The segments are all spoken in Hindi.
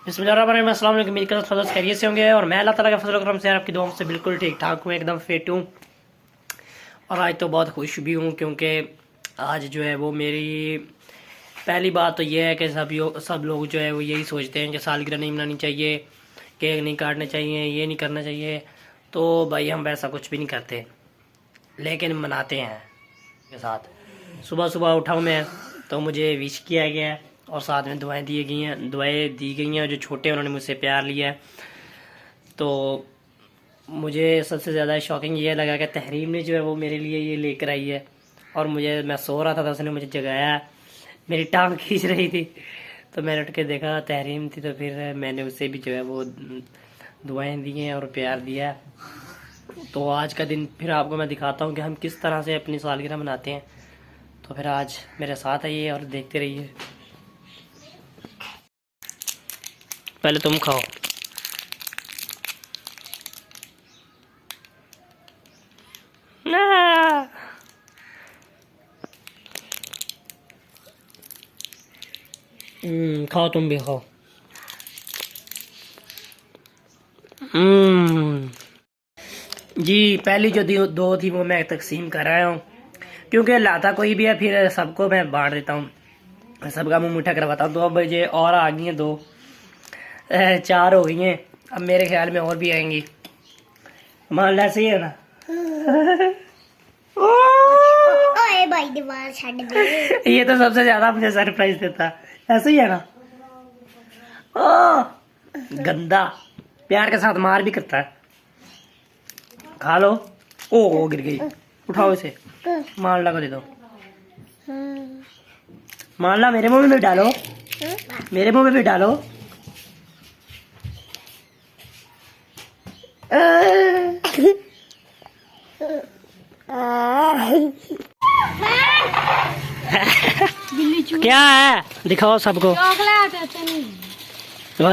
बिस्मिल्लाहिर्रहमानिर्रहीम। अस्सलाम वालेकुम। मेरी कदर सदस्य खैरियत से होंगे और मैं अल्लाह ताला का फजल करम से आपकी दुआओं से बिल्कुल ठीक ठाक हूँ, एकदम फिट हूँ। और आज तो बहुत खुश भी हूँ क्योंकि आज जो है वो मेरी पहली बात तो ये है कि सब लोग जो है वो यही सोचते हैं कि सालगिरह नहीं मनानी चाहिए, केक नहीं काटने चाहिए, ये नहीं करना चाहिए। तो भाई हम वैसा कुछ भी नहीं करते, लेकिन मनाते हैं के साथ। सुबह सुबह उठा हूँ मैं तो मुझे विश किया गया है और साथ में दुआएं दी गई हैं। जो छोटे हैं उन्होंने मुझसे प्यार लिया है। तो मुझे सबसे ज़्यादा शॉकिंग ये लगा कि तहरीम ने जो है वो मेरे लिए ये लेकर आई है। और मैं सो रहा था तो उसने मुझे जगाया, मेरी टांग खींच रही थी तो मैंने उठ के देखा तहरीम थी। तो फिर मैंने उससे भी जो है वो दुआएं दी हैं और प्यार दिया है। तो आज का दिन फिर आपको मैं दिखाता हूँ कि हम किस तरह से अपनी सालगिरह मनाते हैं। तो फिर आज मेरे साथ आइए और देखते रहिए। पहले तुम खाओ। खाओ, तुम भी खाओ। जी, पहली जो दो थी वो मैं तकसीम कर रहा हूँ क्योंकि लाता कोई भी है फिर सबको मैं बांट देता हूँ, सबका मुंह मीठा करवाता हूँ। तो अब ये और आ गई हैं, 4 हो गई हैं। अब मेरे ख्याल में और भी आएंगी। मान ला सही है ना? ओए भाई दीवार छड़ दे। ये तो सबसे ज्यादा मुझे सरप्राइज देता, ऐसे ही है ना? ओ गंदा, प्यार के साथ मार भी करता है। खा लो। ओ गिर गई, उठाओ इसे, मारला को दे दो। मारला मेरे मुंह में भी डालो, मेरे मुंह में भी डालो। क्या है दिखाओ सबको।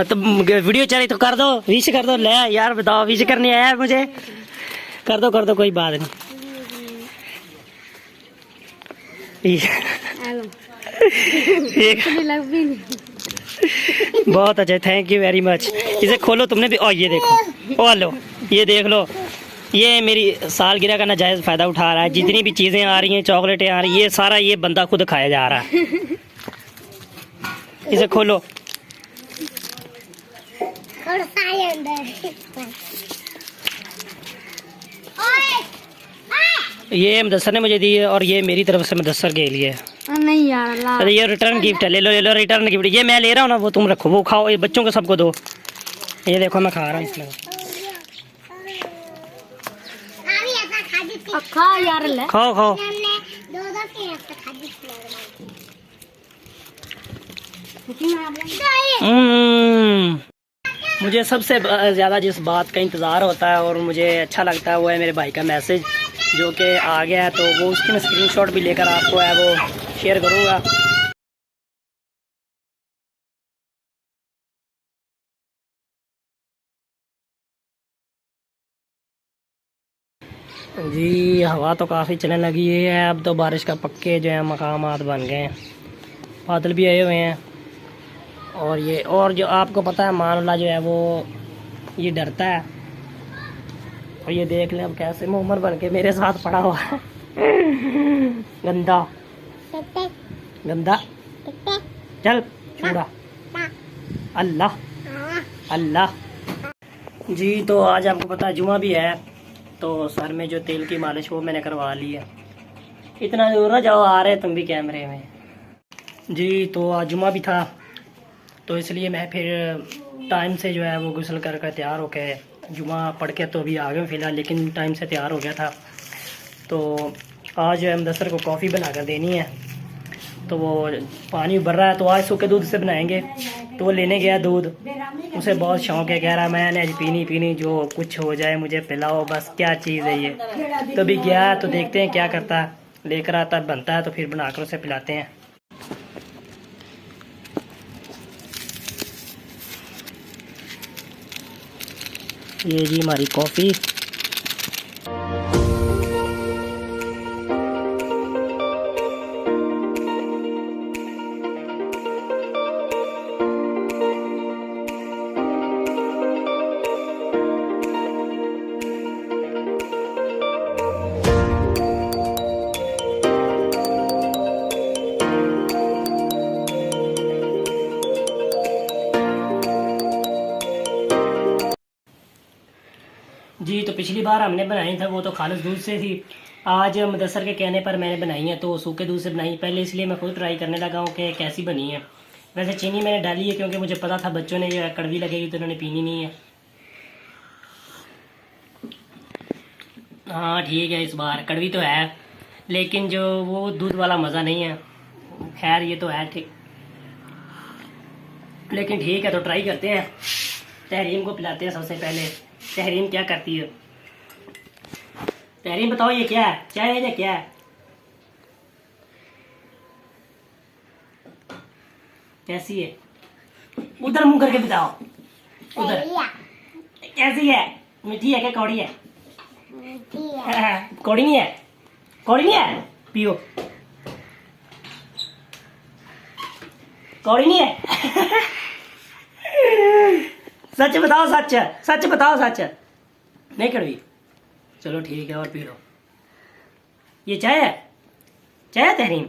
तो वीडियो चले तो कर दो, विश कर दो। ले यार बताओ, विश करने आया है मुझे। कर दो कोई बात नहीं। बहुत अच्छा, थैंक यू वेरी मच। इसे खोलो तुमने भी। और ये देखो, ओ लो, ये देख लो, ये मेरी सालगिरह का नाजायज फायदा उठा रहा है। जितनी भी चीजें आ रही हैं, चॉकलेटें आ रही हैं, ये सारा ये बंदा खुद खाया जा रहा है। इसे खोलो। ये मुदस्सर ने मुझे दी है और ये मेरी तरफ से मुदस्सर के लिए। नहीं यार, अरे ये रिटर्न गिफ्ट है, ले लो रिटर्न गिफ्ट। ये मैं ले रहा हूँ ना, वो तुम रखो, वो खाओ, ये बच्चों को सबको दो। ये देखो मैं खा रहा हूँ इसमें। खा यार, ले खाओ। मुझे सबसे ज़्यादा जिस बात का इंतज़ार होता है और मुझे अच्छा लगता है वो है मेरे भाई का मैसेज जो कि आ गया है। तो वो उसकी मैं स्क्रीनशॉट भी लेकर आपको है वो शेयर करूँगा। जी, हवा तो काफ़ी चलने लगी है। अब तो बारिश का पक्के जो है मकामात बन गए हैं, बादल भी आए हुए हैं। और जो आपको पता है मानवला जो है वो ये डरता है। और ये देख लें अब कैसे मोहम्मद बन के मेरे साथ पड़ा हुआ है। गंदा चल छोड़ा। अल्लाह अल्लाह। जी, तो आज आपको पता है जुमा भी है, तो सर में जो तेल की मालिश वो मैंने करवा ली है। इतना दूर ना जाओ, आ रहे तुम भी कैमरे में। जी, तो आज जुमा भी था तो इसलिए मैं फिर टाइम से जो है वो गुस्ल कर तैयार हो के जुमा पढ़ के तो अभी आ गए फ़िलहाल, लेकिन टाइम से तैयार हो गया था। तो आज जो है मुदस्सर को कॉफ़ी बना कर देनी है, तो वो पानी उबर रहा है तो आज सूखे दूध से बनाएंगे। तो वो लेने गया दूध, उसे बहुत शौक़ है, कह रहा मैंने आज पीनी जो कुछ हो जाए मुझे पिलाओ, बस क्या चीज़ है ये। तो अभी गया तो देखते हैं क्या करता है, लेकर आता बनता है तो फिर बनाकर उसे पिलाते हैं। ये जी हमारी कॉफ़ी। पिछली बार हमने बनाई था वो तो खालिस दूध से थी। आज मुदस्सर के कहने पर मैंने बनाई है तो सूखे दूध से बनाई पहले, इसलिए मैं खुद ट्राई करने लगा हूँ कि कैसी बनी है। वैसे चीनी मैंने डाली है क्योंकि मुझे पता था बच्चों ने जो है कड़वी लगेगी तो उन्होंने पीनी नहीं है। हाँ ठीक है, इस बार कड़वी तो है लेकिन जो वो दूध वाला मज़ा नहीं है। खैर ये तो है ठीक, लेकिन ठीक है तो ट्राई करते हैं। तहरीम को पिलाते हैं सबसे पहले। तहरीम क्या करती है? तहरीम बताओ ये क्या है? चाय है या क्या है? कैसी है? उधर मुंह करके बताओ। उधर कैसी है? मीठी है क्या कौड़ी है? कौड़ी नहीं है? कौड़ी नहीं है? पियो। कौड़ी नहीं है? सच बताओ, सच सच बताओ, सच नहीं कड़वी? चलो ठीक है और पी लो। ये चाय है? चाय है तहरीम?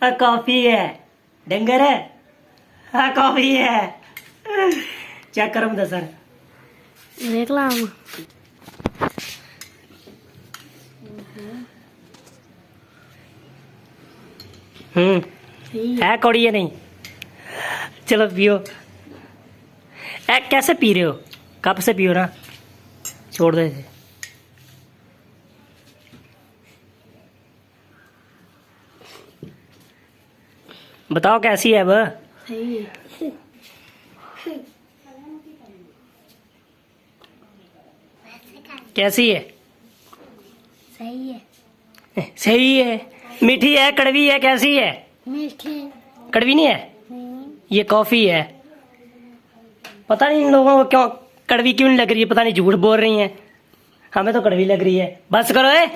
कॉफी है? डंगर है? हाँ कॉफी है। चेक करो मुदस्सर। देख ला है कौड़ी है नहीं? चलो पियो। कैसे पी रहे हो? कप से पियो ना, छोड़ दे इसे। बताओ कैसी है अब? सही है। कैसी है? सही है। सही है। मीठी है? कड़वी है? कैसी है? मीठी। कड़वी नहीं है? ये कॉफी है। पता नहीं इन लोगों को क्यों कड़वी क्यों नहीं लग रही है, पता नहीं झूठ बोल रही हैं। हमें तो कड़वी लग रही है। बस करो ए।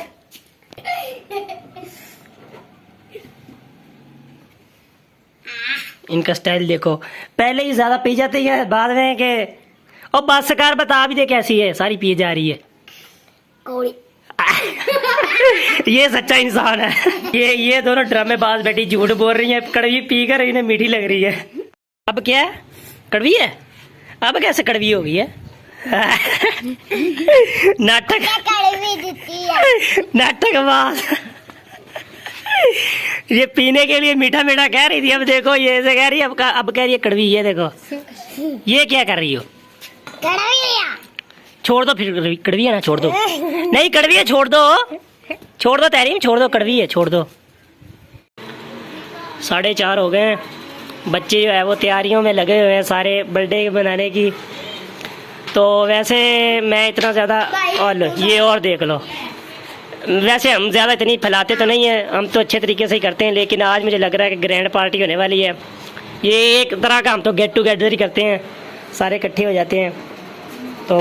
इनका स्टाइल देखो, पहले ही ज्यादा पी जाती है बाद में के और बस कार बता भी दे कैसी है, सारी पी जा रही है। कौड़ी। ये सच्चा इंसान है। ये दोनों ड्रामेबाज बेटी झूठ बोल रही हैं, कड़वी पीकर इन्हें मीठी लग रही है। अब क्या है? कड़वी है? अब कैसे कड़वी हो गई है? नाटक कड़वी देती है। नाटकबाज। ये पीने के लिए मीठा मीठा कह रही थी, अब देखो ये ऐसे कह रही है, अब कह रही है कड़वी। ये देखो ये क्या कर रही हो? कड़वी है। छोड़ दो फिर, कड़वी है ना, छोड़ दो। नहीं कड़वी है, छोड़ दो, छोड़ दो तहरीम, छोड़ दो, कड़वी है, छोड़ दो। 4:30 हो गए हैं। बच्चे जो है वो तैयारियों में लगे हुए हैं सारे बर्थडे बनाने की। तो वैसे मैं इतना ज़्यादा, और ये और देख लो, वैसे हम ज़्यादा इतनी फैलाते तो नहीं हैं, हम तो अच्छे तरीके से ही करते हैं, लेकिन आज मुझे लग रहा है कि ग्रैंड पार्टी होने वाली है। ये एक तरह का हम तो गेट टुगेदर ही करते हैं, सारे इकट्ठे हो जाते हैं। तो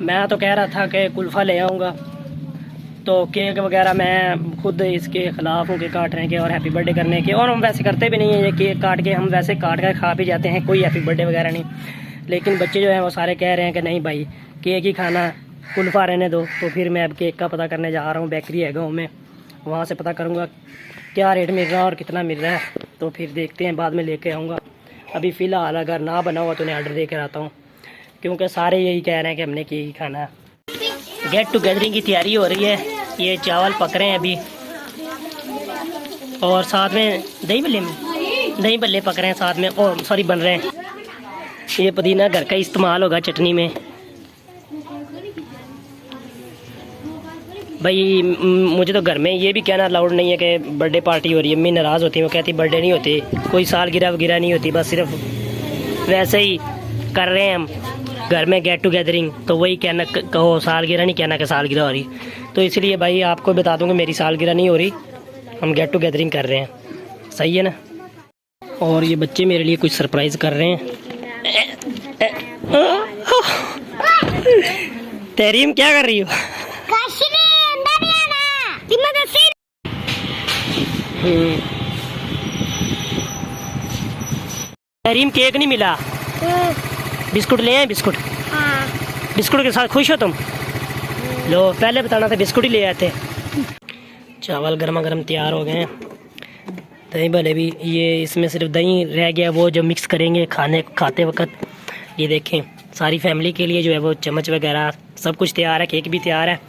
मैं तो कह रहा था कि कुल्फ़ा ले आऊँगा, तो केक वगैरह मैं खुद इसके ख़िलाफ़ हूँ कि काटने के और हैप्पी बर्थडे करने के, और हम वैसे करते भी नहीं हैं ये केक काट के, हम वैसे काट कर खा भी जाते हैं, कोई हैप्पी बर्थडे वगैरह नहीं। लेकिन बच्चे जो हैं वो सारे कह रहे हैं कि नहीं भाई केक ही खाना, कुल्फ़ा रहने दो। तो फिर मैं अब केक का पता करने जा रहा हूँ, बेकरी है गाँव में, वहाँ से पता करूँगा क्या रेट मिल रहा है और कितना मिल रहा है, तो फिर देखते हैं, बाद में लेके आऊँगा। अभी फ़िलहाल अगर ना बना हुआ तो उन्हें ऑर्डर दे कर आता हूँ, क्योंकि सारे यही कह रहे हैं कि हमने केक ही खाना है। गेट टुगेदरिंग की तैयारी हो रही है, ये चावल पक रहे हैं अभी, और साथ में दही भल्ले पक रहे हैं साथ में, और सॉरी बन रहे हैं। ये पुदीना घर का इस्तेमाल होगा चटनी में। भाई मुझे तो घर में ये भी कहना अलाउड नहीं है कि बर्थडे पार्टी हो रही है, अम्मी नाराज़ होती है, वो कहती बर्थडे नहीं होती, कोई सालगिरह वगैरह नहीं होती, बस सिर्फ वैसे ही कर रहे हैं हम घर में गेट टुगेदरिंग। तो वही कहना, कहो सालगिरह नहीं कहना कि सालगिरह हो रही। तो इसलिए भाई आपको बता दूं कि मेरी सालगिरह नहीं हो रही, हम गेट टुगेदरिंग कर रहे हैं, सही है ना। और ये बच्चे मेरे लिए कुछ सरप्राइज़ कर रहे हैं। तहरीम क्या कर रही हो? तहरीम केक नहीं मिला, बिस्कुट ले आए? बिस्कुट? हाँ। बिस्कुट के साथ खुश हो तुम? लो पहले बताना था, बिस्कुट ही ले आते। चावल गर्मा गर्म तैयार हो गए हैं, दही भले भी, ये इसमें सिर्फ दही रह गया वो जो मिक्स करेंगे खाते वक्त। ये देखें सारी फैमिली के लिए जो है वो चम्मच वगैरह सब कुछ तैयार है, केक भी तैयार है।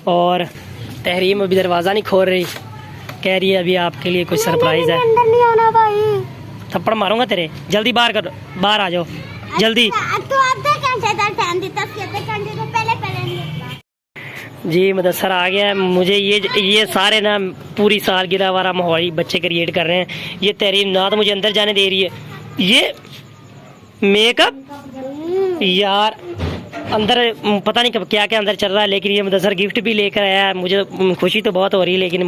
और तहरीम अभी दरवाज़ा नहीं खोल रही, कह रही है अभी आपके लिए कुछ सरप्राइज़ है। अंदर नहीं आना भाई, थप्पड़ मारूंगा तेरे, जल्दी बाहर कर, बाहर आ जाओ जल्दी। तो आधे घंटे तक टाइम देता, आधे घंटे तो पहले जी मुदस्सर आ गया है। मुझे ये सारे ना पूरी सालगिरह वाला माहौल बच्चे क्रिएट कर रहे हैं। ये तहरीम ना तो मुझे अंदर जाने दे रही है, ये मेकअप यार अंदर पता नहीं कब क्या क्या अंदर चल रहा है। लेकिन ये मुदस्सर गिफ्ट भी लेकर आया है, मुझे खुशी तो बहुत हो रही है, लेकिन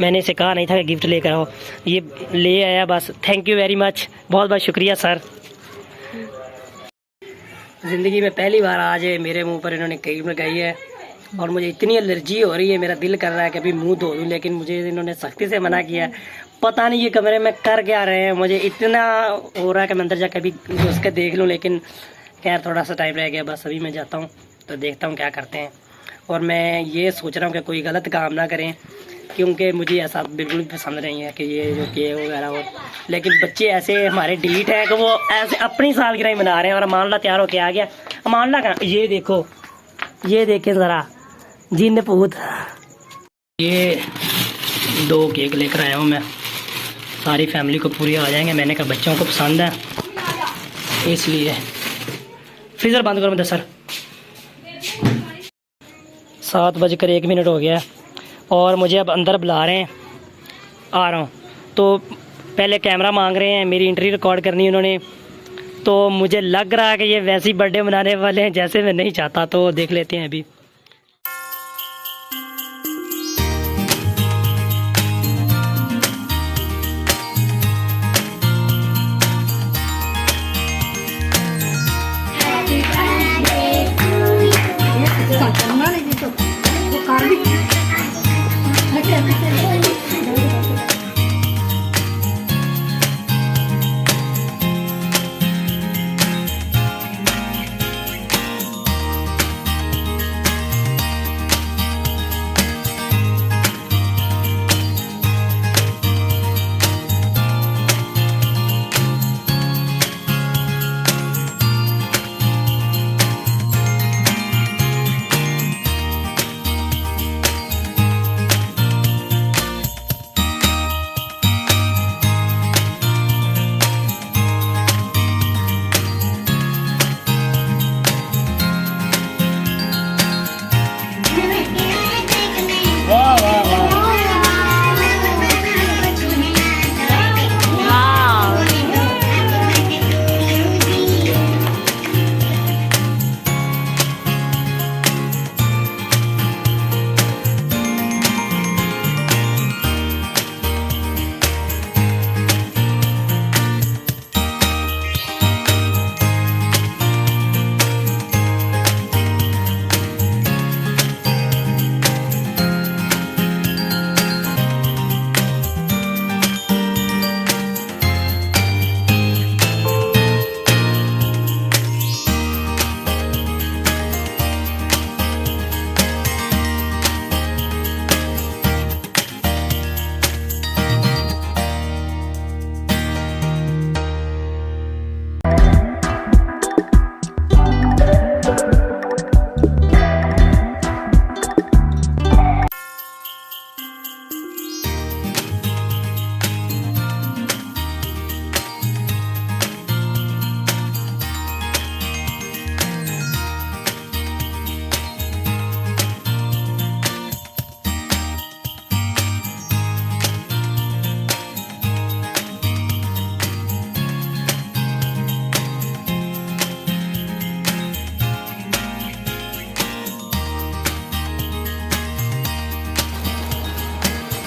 मैंने इसे कहा नहीं था कि गिफ्ट लेकर आओ, ये ले आया बस। थैंक यू वेरी मच, बहुत बहुत शुक्रिया सर। ज़िंदगी में पहली बार आज मेरे मुंह पर इन्होंने क्रीम लगाई है और मुझे इतनी एलर्जी हो रही है, मेरा दिल कर रहा है कि अभी मुंह धो दूँ, लेकिन मुझे इन्होंने सख्ती से मना किया है। पता नहीं ये कमरे में कर क्या रहे हैं, मुझे इतना हो रहा है कि मैं अंदर जाकर अभी घुस के देख लूँ, लेकिन खैर थोड़ा सा टाइम रह गया, बस अभी मैं जाता हूँ तो देखता हूँ क्या करते हैं। और मैं ये सोच रहा हूँ कि कोई गलत काम ना करें, क्योंकि मुझे ऐसा बिल्कुल भी पसंद नहीं है कि ये जो केक वगैरह हो। लेकिन बच्चे ऐसे हमारे डीट हैं कि वो ऐसे अपनी सालगिरह ही मना रहे हैं। और अमानुल्लाह तैयार होके आ गया। अमानुल्लाह का ये देखो, ये देखें ज़रा जिन पूत, ये 2 केक लेकर आया हूँ मैं, सारी फैमिली को पूरी आ जाएंगे। मैंने कहा बच्चों को पसंद है इसलिए। फ्रीज़र बंद करो मुदस्सर। 7:01 हो गया और मुझे अब अंदर बुला रहे हैं, आ रहा हूँ। तो पहले कैमरा मांग रहे हैं, मेरी एंट्री रिकॉर्ड करनी है उन्होंने। तो मुझे लग रहा है कि ये वैसी बर्थडे मनाने वाले हैं जैसे मैं नहीं चाहता, तो देख लेते हैं अभी।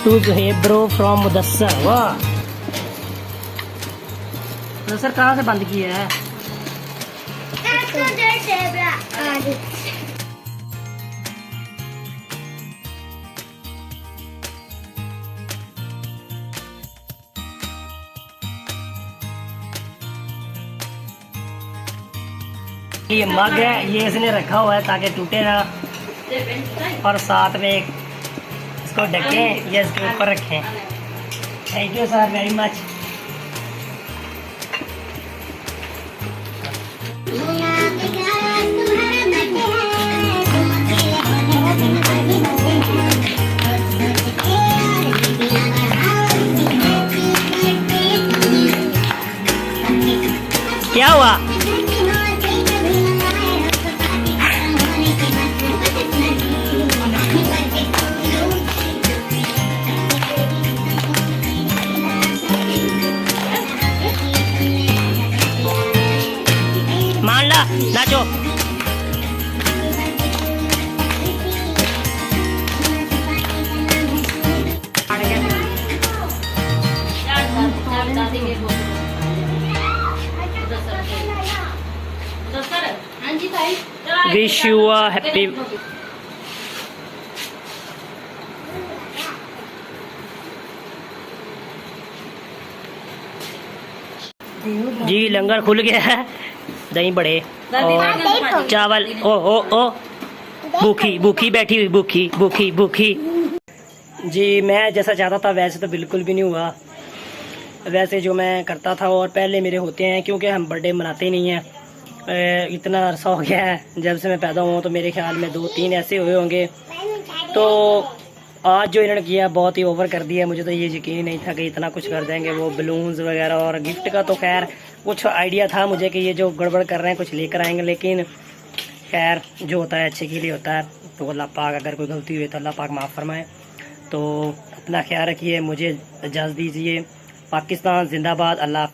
To bro from Mudassar. वाह मुदस्सर कहाँ से बंद किया है? ये मग है, ये इसने रखा हुआ है ताकि टूटे ना, और साथ में एक इसको ढकें या इसके ऊपर रखें। Thank you sir very much. क्या हुआ? मान ला, नाचो। Wish you a happy. जी लंगर खुल गया है, दही बड़े और चावल। ओ ओ ओ भूखी भूखी बैठी हुई, भूखी भूखी भूखी। जी मैं जैसा चाहता था वैसे तो बिल्कुल भी नहीं हुआ। वैसे जो मैं करता था और पहले मेरे होते हैं, क्योंकि हम बर्थडे मनाते ही नहीं हैं। इतना अरसा हो गया है जब से मैं पैदा हुआ हूँ, तो मेरे ख्याल में 2-3 ऐसे हुए होंगे। तो आज जो इन्होंने किया बहुत ही ओवर कर दिया। मुझे तो ये यकीन नहीं था कि इतना कुछ कर देंगे, वो बलून्स वगैरह। और गिफ्ट का तो खैर कुछ आइडिया था मुझे कि ये जो गड़बड़ कर रहे हैं कुछ लेकर आएंगे, लेकिन खैर जो होता है अच्छे के लिए होता है। तो अल्लाह पाक अगर कोई गलती हुई तो अल्लाह पाक माफ़ फरमाए। तो अपना ख्याल रखिए, मुझे इजाज़त दीजिए। पाकिस्तान जिंदाबाद। अल्लाह।